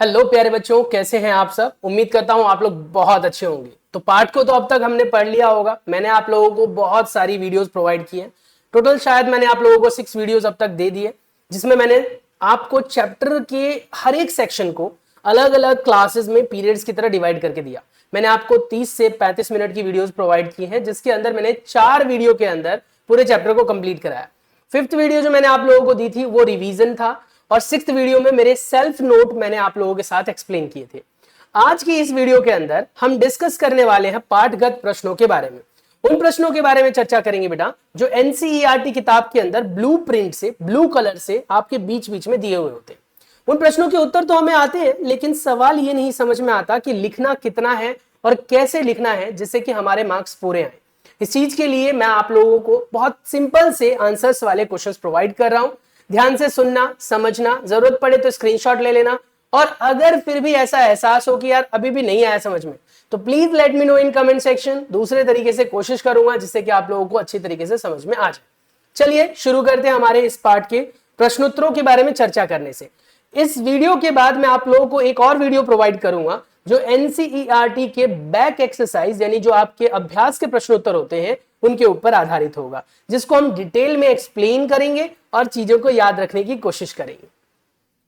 Hello प्यारे बच्चों, कैसे हैं आप सब। उम्मीद करता हूं आप लोग बहुत अच्छे होंगे। तो पाठ को तो अब तक हमने पढ़ लिया होगा। मैंने आप लोगों को बहुत सारी वीडियोस प्रोवाइड की हैं। टोटल शायद मैंने आप लोगों को 6 वीडियोस अब तक दे दिए, जिसमें मैंने आपको चैप्टर के हर एक सेक्शन को अलग अलग क्लासेस में पीरियड्स की तरह डिवाइड करके दिया। मैंने आपको 30 से 35 मिनट की वीडियोस प्रोवाइड की हैं, जिसके अंदर मैंने 4 वीडियो के अंदर पूरे चैप्टर को कंप्लीट कराया। 5th वीडियो जो मैंने आप लोगों को दी थी वो रिवीजन था, और 6th वीडियो में मेरे सेल्फ नोट मैंने आप लोगों के साथ एक्सप्लेन किए थे। आज की इस वीडियो के अंदर हम डिस्कस करने वाले हैं पाठगत प्रश्नों के बारे में। उन प्रश्नों के बारे में चर्चा करेंगे बेटा, जो एनसीईआरटी किताब के अंदर ब्लू प्रिंट से, ब्लू कलर से आपके बीच बीच में दिए हुए होते हैं। उन प्रश्नों के उत्तर तो हमें आते हैं, लेकिन सवाल ये नहीं समझ में आता कि लिखना कितना है और कैसे लिखना है, जिससे कि हमारे मार्क्स पूरे आए। इस चीज के लिए मैं आप लोगों को बहुत सिंपल से आंसर्स वाले क्वेश्चंस प्रोवाइड कर रहा हूं। ध्यान से सुनना, समझना, जरूरत पड़े तो स्क्रीनशॉट ले लेना, और अगर फिर भी ऐसा एहसास हो कि यार अभी भी नहीं आया समझ में, तो please let me know in comment section. दूसरे तरीके से कोशिश करूंगा जिससे कि आप लोगों को अच्छी तरीके से समझ में आ जाए। चलिए शुरू करते हैं हमारे इस पार्ट के प्रश्नोत्तरों के बारे में चर्चा करने से। इस वीडियो के बाद मैं आप लोगों को एक और वीडियो प्रोवाइड करूंगा, जो एनसीईआरटी के बैक एक्सरसाइज यानी जो आपके अभ्यास के प्रश्नोत्तर होते हैं उनके ऊपर आधारित होगा, जिसको हम डिटेल में एक्सप्लेन करेंगे और चीजों को याद रखने की कोशिश करेंगे।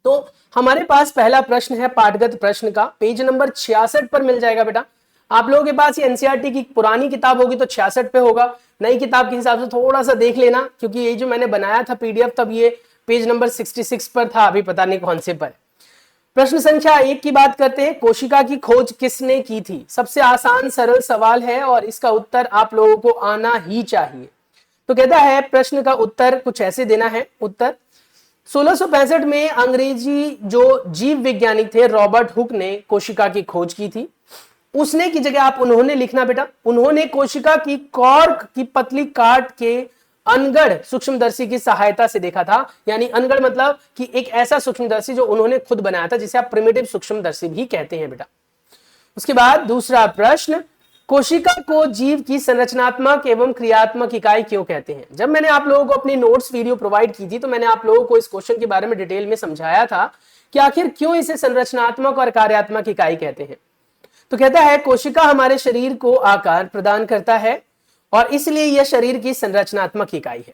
तो हमारे पास पहला प्रश्न है पाठगत प्रश्न का, पेज नंबर 66 पर मिल जाएगा बेटा। आप लोगों के पास ये एनसीईआरटी की पुरानी किताब होगी तो 66 पे होगा। नई किताब के हिसाब से थोड़ा सा देख लेना, क्योंकि ये जो मैंने बनाया था पीडीएफ तब ये पेज नंबर 66 पर था, अभी पता नहीं कौन से पर। प्रश्न संख्या 1 की बात करते हैं। कोशिका की खोज किसने की थी? सबसे आसान सरल सवाल है और इसका उत्तर आप लोगों को आना ही चाहिए। तो कहता है प्रश्न का उत्तर कुछ ऐसे देना है। उत्तर 1665 में अंग्रेजी जो जीव वैज्ञानिक थे रॉबर्ट हुक ने कोशिका की खोज की थी। उसने की जगह आप उन्होंने लिखना बेटा। उन्होंने कोशिका की कॉर्क की पतली काट के अनगढ़ सूक्ष्मदर्शी की सहायता से देखा था। यानी अनगढ़ मतलब कि एक ऐसा सूक्ष्मदर्शी जो उन्होंने खुद बनाया था, जिसे आप प्रिमिटिव सूक्ष्मदर्शी भी कहते हैं बेटा। उसके बाद दूसरा प्रश्न, कोशिका को जीव की संरचनात्मक एवं क्रियात्मक इकाई क्यों कहते हैं? जब मैंने आप लोगों को अपनी नोट्स वीडियो प्रोवाइड की थी तो मैंने आप लोगों को इस क्वेश्चन के बारे में डिटेल में समझाया था कि आखिर क्यों इसे संरचनात्मक और कार्यात्मक इकाई कहते हैं। तो कहता है कोशिका हमारे शरीर को आकार प्रदान करता है और इसलिए यह शरीर की संरचनात्मक इकाई है,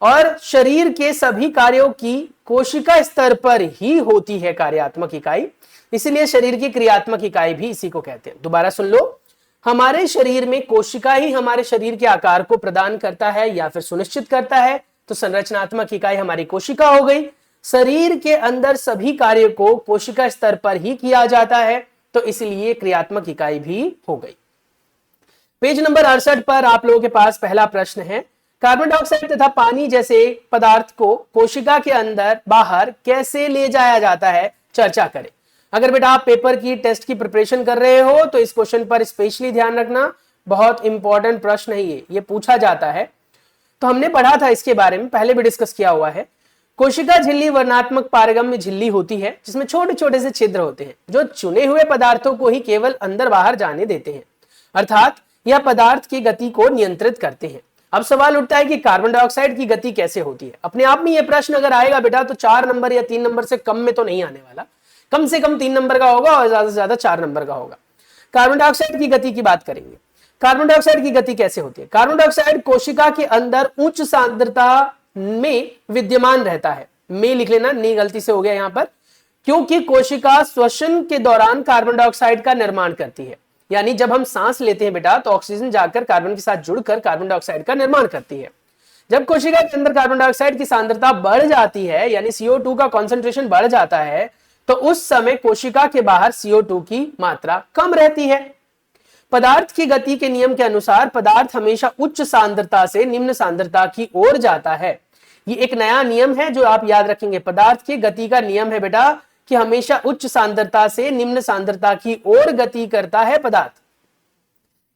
और शरीर के सभी कार्यों की कोशिका स्तर पर ही होती है कार्यात्मक इकाई, इसलिए शरीर की क्रियात्मक इकाई भी इसी को कहते हैं। दोबारा सुन लो, हमारे शरीर में कोशिका ही हमारे शरीर के आकार को प्रदान करता है या फिर सुनिश्चित करता है, तो संरचनात्मक इकाई हमारी कोशिका हो गई। शरीर के अंदर सभी कार्यों को कोशिका स्तर पर ही किया जाता है, तो इसलिए क्रियात्मक इकाई भी हो गई। पेज नंबर 68 पर आप लोगों के पास पहला प्रश्न है, कार्बन डाइऑक्साइड तथा पानी जैसे पदार्थ को कोशिका के अंदर बाहर कैसे ले जाया जाता है, चर्चा करें। अगर बेटा आप पेपर की टेस्ट की प्रिपरेशन कर रहे हो तो इस क्वेश्चन पर स्पेशली ध्यान रखना, बहुत इंपॉर्टेंट प्रश्न है ये पूछा जाता है। तो हमने पढ़ा था इसके बारे में, पहले भी डिस्कस किया हुआ है। कोशिका झिल्ली वर्णात्मक पारगम्य झिल्ली होती है, जिसमें छोटे छोटे से छिद्र होते हैं जो चुने हुए पदार्थों को ही केवल अंदर बाहर जाने देते हैं, अर्थात यह पदार्थ की गति को नियंत्रित करते हैं। अब सवाल उठता है कि कार्बन डाइऑक्साइड की गति कैसे होती है। अपने आप में यह प्रश्न अगर आएगा बेटा तो 4 नंबर या 3 नंबर से कम में तो नहीं आने वाला, कम से कम 3 नंबर का होगा और ज्यादा से ज्यादा 4 नंबर का होगा। कार्बन डाइऑक्साइड की गति की बात करेंगे। कार्बन डाइऑक्साइड की गति कैसे होती है? कार्बन डाइऑक्साइड कोशिका के अंदर उच्च सांद्रता में विद्यमान रहता है। में लिख लेना, नहीं गलती से हो गया यहां पर, क्योंकि कोशिका श्वसन के दौरान कार्बन डाइऑक्साइड का निर्माण करती है। यानी जब हम सांस लेते हैं बेटा तो ऑक्सीजन जाकर कार्बन के साथ जुड़कर कार्बन डाइऑक्साइड का निर्माण करती है। जब कोशिका के अंदर कार्बन डाइऑक्साइड की सांद्रता बढ़ जाती है, यानी CO2 का कॉन्सेंट्रेशन बढ़ जाता है, तो उस समय कोशिका के बाहर CO2 की मात्रा कम रहती है। पदार्थ की गति के नियम के अनुसार पदार्थ हमेशा उच्च सांद्रता से निम्न सांद्रता की ओर जाता है। ये एक नया नियम है जो आप याद रखेंगे। पदार्थ की गति का नियम है बेटा कि हमेशा उच्च सांद्रता से निम्न सांद्रता की ओर गति करता है पदार्थ।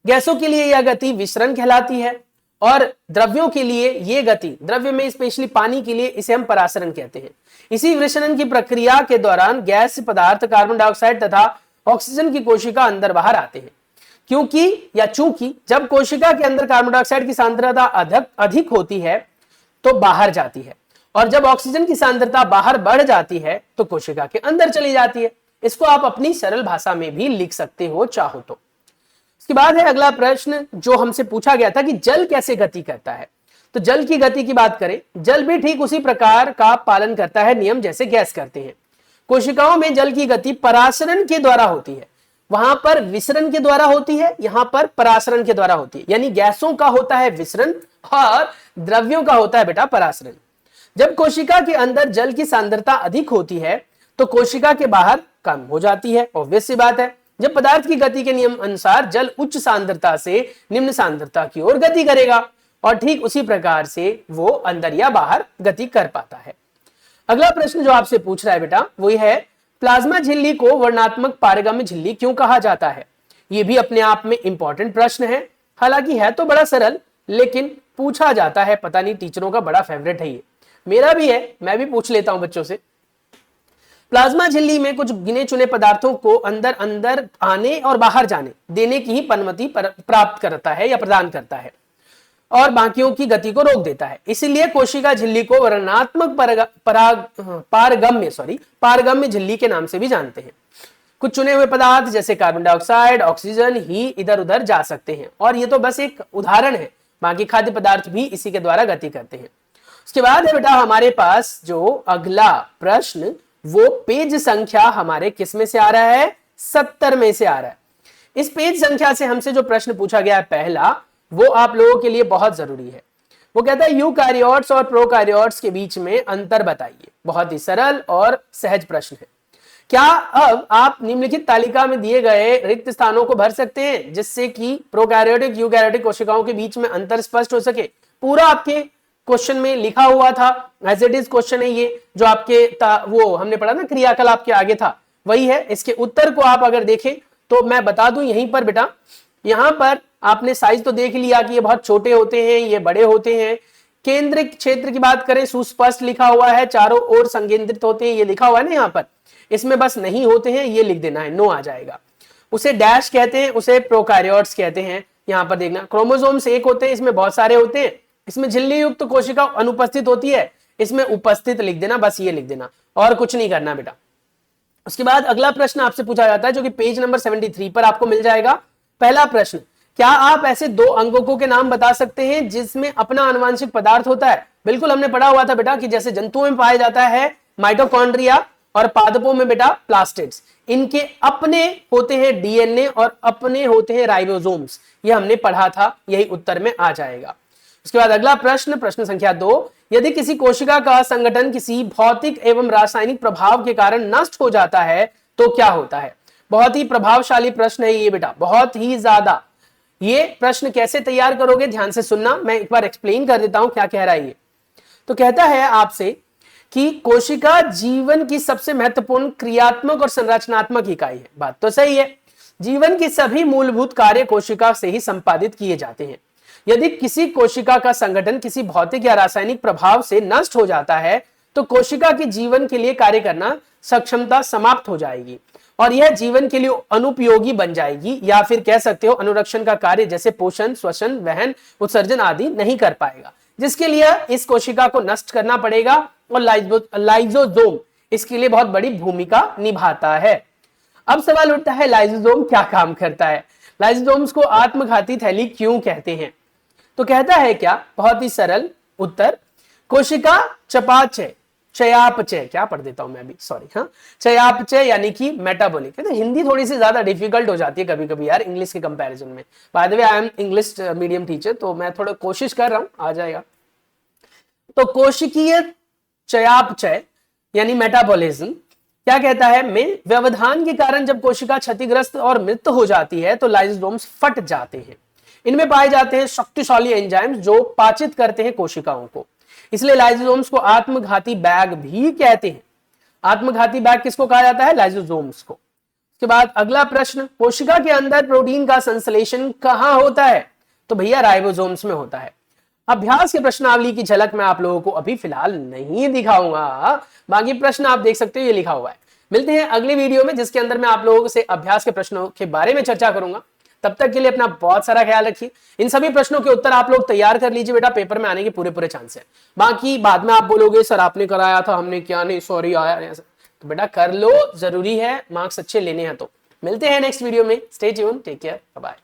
गैसों के लिए यह गति विसरण कहलाती है, और द्रव्यों के लिए यह गति, द्रव्य में स्पेशली पानी के लिए, इसे हम परासरण कहते हैं। इसी विसरण की प्रक्रिया के दौरान गैस पदार्थ कार्बन डाइऑक्साइड तथा ऑक्सीजन की कोशिका अंदर बाहर आते हैं। क्योंकि या चूंकि जब कोशिका के अंदर कार्बन डाइऑक्साइड की सांद्रता अधिक होती है तो बाहर जाती है, और जब ऑक्सीजन की सांद्रता बाहर बढ़ जाती है तो कोशिका के अंदर चली जाती है। इसको आप अपनी सरल भाषा में भी लिख सकते हो चाहो तो। इसके बाद है अगला प्रश्न जो हमसे पूछा गया था कि जल कैसे गति करता है। तो जल की गति की बात करें, जल भी ठीक उसी प्रकार का पालन करता है नियम जैसे गैस करते हैं। कोशिकाओं में जल की गति परासरण के द्वारा होती है, वहां पर विसरण के द्वारा होती है, यहां पर परासरण के द्वारा होती है। यानी गैसों का होता है विसरण और द्रव्यों का होता है बेटा परासरण। जब कोशिका के अंदर जल की सांद्रता अधिक होती है तो कोशिका के बाहर कम हो जाती है, ऑब्वियस सी बात है। जब पदार्थ की गति के नियम अनुसार जल उच्च सांद्रता से निम्न सांद्रता की ओर गति करेगा और ठीक उसी प्रकार से वो अंदर या बाहर गति कर पाता है। अगला प्रश्न जो आपसे पूछ रहा है बेटा वो है प्लाज्मा झिल्ली को वर्णात्मक पारगम्य झिल्ली क्यों कहा जाता है। ये भी अपने आप में इंपॉर्टेंट प्रश्न है, हालांकि है तो बड़ा सरल लेकिन पूछा जाता है, पता नहीं टीचरों का बड़ा फेवरेट है ये, मेरा भी है, मैं भी पूछ लेता हूं बच्चों से। प्लाज्मा झिल्ली में कुछ गिने चुने पदार्थों को अंदर अंदर आने और बाहर जाने देने की ही अनुमति प्राप्त करता है या प्रदान करता है और बाकियों की गति को रोक देता है। इसीलिए कोशिका झिल्ली को वर्णात्मक पारगम्य झिल्ली के नाम से भी जानते हैं। कुछ चुने हुए पदार्थ जैसे कार्बन डाइऑक्साइड, ऑक्सीजन ही इधर उधर जा सकते हैं और ये तो बस एक उदाहरण है, बाकी खाद्य पदार्थ भी इसी के द्वारा गति करते हैं। उसके बाद है बेटा हमारे पास जो अगला प्रश्न वो पेज संख्या हमारे किस में से आ रहा है, 70 में से आ रहा है। इस पेज संख्या से हमसे जो प्रश्न पूछा गया है पहला, वो आप लोगों के लिए बहुत जरूरी है। वो कहता है यूकैरियोट्स और प्रोकैरियोट्स के बीच में अंतर बताइए। बहुत ही सरल और सहज प्रश्न है। क्या अब आप निम्नलिखित तालिका में दिए गए रिक्त स्थानों को भर सकते हैं जिससे कि प्रोकैरियोटिक यूकैरियोटिक कोशिकाओं के बीच में अंतर स्पष्ट हो सके। पूरा आपके क्वेश्चन में लिखा हुआ था, एज इट इज क्वेश्चन है ये, जो आपके वो हमने पढ़ा ना क्रियाकलाप के आगे था वही है। इसके उत्तर को आप अगर देखें तो मैं बता दूं यहीं पर बेटा, यहां पर आपने साइज तो देख लिया कि ये बहुत छोटे होते हैं, ये बड़े होते हैं। केंद्र क्षेत्र की बात करें सुस्पष्ट लिखा हुआ है, चारों ओर संकेंद्रित होते हैं, ये लिखा हुआ है ना यहाँ पर। इसमें बस नहीं होते हैं ये लिख देना है, नो आ जाएगा। उसे डैश कहते हैं, उसे प्रोकैरियोट्स कहते हैं। यहाँ पर देखना क्रोमोसोम्स एक होते हैं, इसमें बहुत सारे होते हैं। इसमें झिल्ली युक्त कोशिका अनुपस्थित होती है, इसमें उपस्थित लिख देना, बस ये लिख देना और कुछ नहीं करना बेटा। उसके बाद अगला प्रश्न आपसे पूछा जाता है जो कि पेज नंबर 73 पर आपको मिल जाएगा। पहला प्रश्न, क्या आप ऐसे दो अंगकों के नाम बता सकते हैं जिसमें अपना आनुवांशिक पदार्थ होता है। बिल्कुल हमने पढ़ा हुआ था बेटा कि जैसे जंतुओं में पाया जाता है माइटोकॉन्ड्रिया और पादपों में बेटा प्लास्टिड्स, इनके अपने होते हैं डीएनए और अपने होते हैं राइबोसोम्स। ये हमने पढ़ा था, यही उत्तर में आ जाएगा। उसके बाद अगला प्रश्न, प्रश्न संख्या 2, यदि किसी कोशिका का संगठन किसी भौतिक एवं रासायनिक प्रभाव के कारण नष्ट हो जाता है तो क्या होता है। बहुत ही प्रभावशाली प्रश्न है ये बेटा, बहुत ही ज्यादा। ये प्रश्न कैसे तैयार करोगे ध्यान से सुनना, मैं एक बार एक्सप्लेन कर देता हूं क्या कह रहा है ये। तो कहता है आपसे कि कोशिका जीवन की सबसे महत्वपूर्ण क्रियात्मक और संरचनात्मक इकाई है। बात तो सही है, जीवन के सभी मूलभूत कार्य कोशिका से ही संपादित किए जाते हैं। यदि किसी कोशिका का संगठन किसी भौतिक या रासायनिक प्रभाव से नष्ट हो जाता है तो कोशिका के जीवन के लिए कार्य करना सक्षमता समाप्त हो जाएगी और यह जीवन के लिए अनुपयोगी बन जाएगी, या फिर कह सकते हो अनुरक्षण का कार्य जैसे पोषण, श्वसन, वहन, उत्सर्जन आदि नहीं कर पाएगा, जिसके लिए इस कोशिका को नष्ट करना पड़ेगा और लाइसोसोम इसके लिए बहुत बड़ी भूमिका निभाता है। अब सवाल उठता है लाइसोसोम क्या काम करता है, लाइसोसोम्स को आत्मघाती थैली क्यों कहते हैं। तो कहता है क्या, बहुत ही सरल उत्तर, कोशिका चयापचय क्या पढ़ देता हूं मैं अभी, सॉरी, हाँ, चयापचय यानी कि मेटाबॉलिक। हिंदी थोड़ी सी ज्यादा डिफिकल्ट हो जाती है कभी कभी यार इंग्लिश के कंपैरिजन में। By the way I am English medium teacher, तो मैं थोड़ा कोशिश कर रहा हूं, आ जाएगा। तो कोशिकीय चयापचय यानी मेटाबॉलिज्म क्या कहता है, में व्यवधान के कारण जब कोशिका क्षतिग्रस्त और मृत हो जाती है तो लाइसोसोम्स फट जाते हैं। इनमें पाए जाते हैं शक्तिशाली एंजाइम्स जो पाचित करते हैं कोशिकाओं को, इसलिए लाइसोसोम्स को आत्मघाती बैग भी कहते हैं। आत्मघाती बैग किसको कहा जाता है, लाइसोसोम्स को। उसके बाद अगला प्रश्न, कोशिका के अंदर प्रोटीन का संश्लेषण कहां होता है, तो भैया राइबोसोम्स में होता है। अभ्यास के प्रश्नावली की झलक मैं आप लोगों को अभी फिलहाल नहीं दिखाऊंगा, बाकी प्रश्न आप देख सकते हो, ये लिखा हुआ है। मिलते हैं अगले वीडियो में जिसके अंदर मैं आप लोगों से अभ्यास के प्रश्नों के बारे में चर्चा करूंगा। तब तक के लिए अपना बहुत सारा ख्याल रखिए। इन सभी प्रश्नों के उत्तर आप लोग तैयार कर लीजिए बेटा, पेपर में आने के पूरे चांस है। बाकी बाद में आप बोलोगे सर आपने कराया था हमने क्या नहीं, सॉरी आया नहीं, तो बेटा कर लो, जरूरी है, मार्क्स अच्छे लेने हैं। तो मिलते हैं नेक्स्ट वीडियो में, stay tuned, take care, bye bye.